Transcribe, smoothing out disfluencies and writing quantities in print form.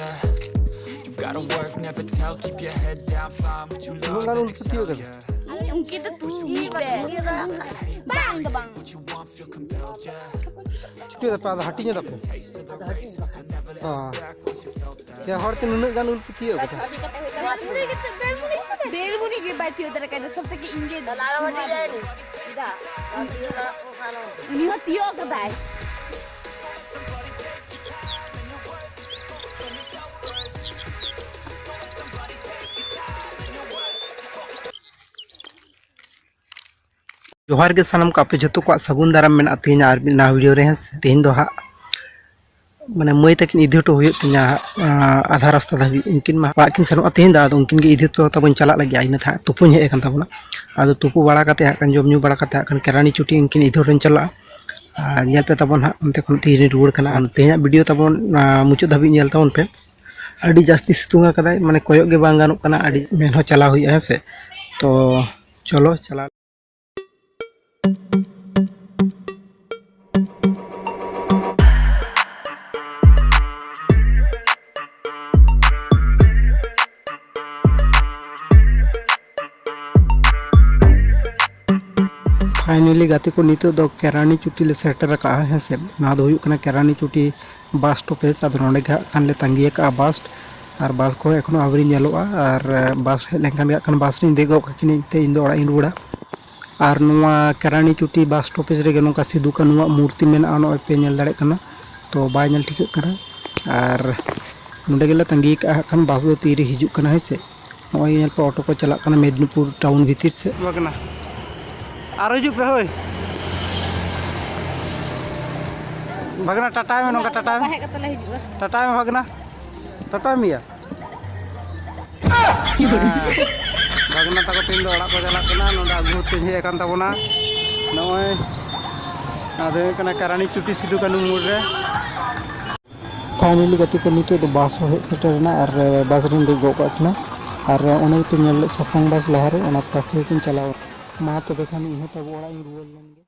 yeah. You gotta work, never tell, keep your head down, find what you love and excel, yeah. Ini ungkit tu tinggi be. Bang bang. What you want, feel compelled, yeah. Kita pada hatinya tapi. Taste of the race, I never look back once you felt that. Ya hari ini nunuk ganul putih ya. Belbuni ke baca udah kan sampai ke Inggris. Dalam mana dia ni? Tidak. Ini hati aku dah. जोहार के सानम कापे जतो को सगुन दाराम मेना तीन are ना video रे तीन दो हा माने मई तकिन इधी तो हुई तिना आधा रास्ता धाबी उनकिन मा पाकिन सनो तीन दा उनकिन के इधी तो तबन चला लगे आइना था तुपुन हे एकान तबना आदो तुपु बड़ा काते हाकन जम न्यू बड़ा काते हाकन केरानी चुटी उनकिन इधी रन चला नेल पे तबन हा उनते खन तीन रुड़ खना तेया वीडियो तबन मुचो धाबी नेल तबन पे अडी जास्ती सितुंगा कदाय माने कोयक गे बांग गानो कना अडी मेन हो चला हुई है से तो चलो चला फाइनली गाते को नितो दो केरानी चुटी ले सेटर का है से ना दो हुयुक कना केरानी चुटी बस स्टॉपेज आदो नोंडे गा कान ले तंगिए का बस और बस को एखनो आवरी नेलोआ और बस लेंकन गा कान बस नि देगो किनि ते इंदो ओड़ा इन रुड़ा और नुआ केरानी चुटी बस स्टॉपेज रे गनो का सिदु कानुआ मूर्ति मेना नो पे नेल दाड़े कना तो बाय नेल ठीक कना और नोंडे गेले तंगिए का कान बस दो तीरी हिजुक कना है से नोय नेल पे ऑटो को चला कना मेदिनीपुर टाउन भीतर से वगना आरो हिजुक पे होय भगना टाटा में नोका टाटा में टाटा में भगना टाटा में या भगना तको तीन दो ओड़ा को चला कना नोडा अगु तीन हे कान तबना नोय आदे कना केरानी चुटी सिदु कानु मोड़ रे फाइनली गति को नितो दो बस हो सेटर ना और बस रिन दे गो कना और ओने पे नेल ससंग बस लहरे ओना पास के चलाओ मा तो बेखान इहो तब ओड़ा इन रुवल लेंगे।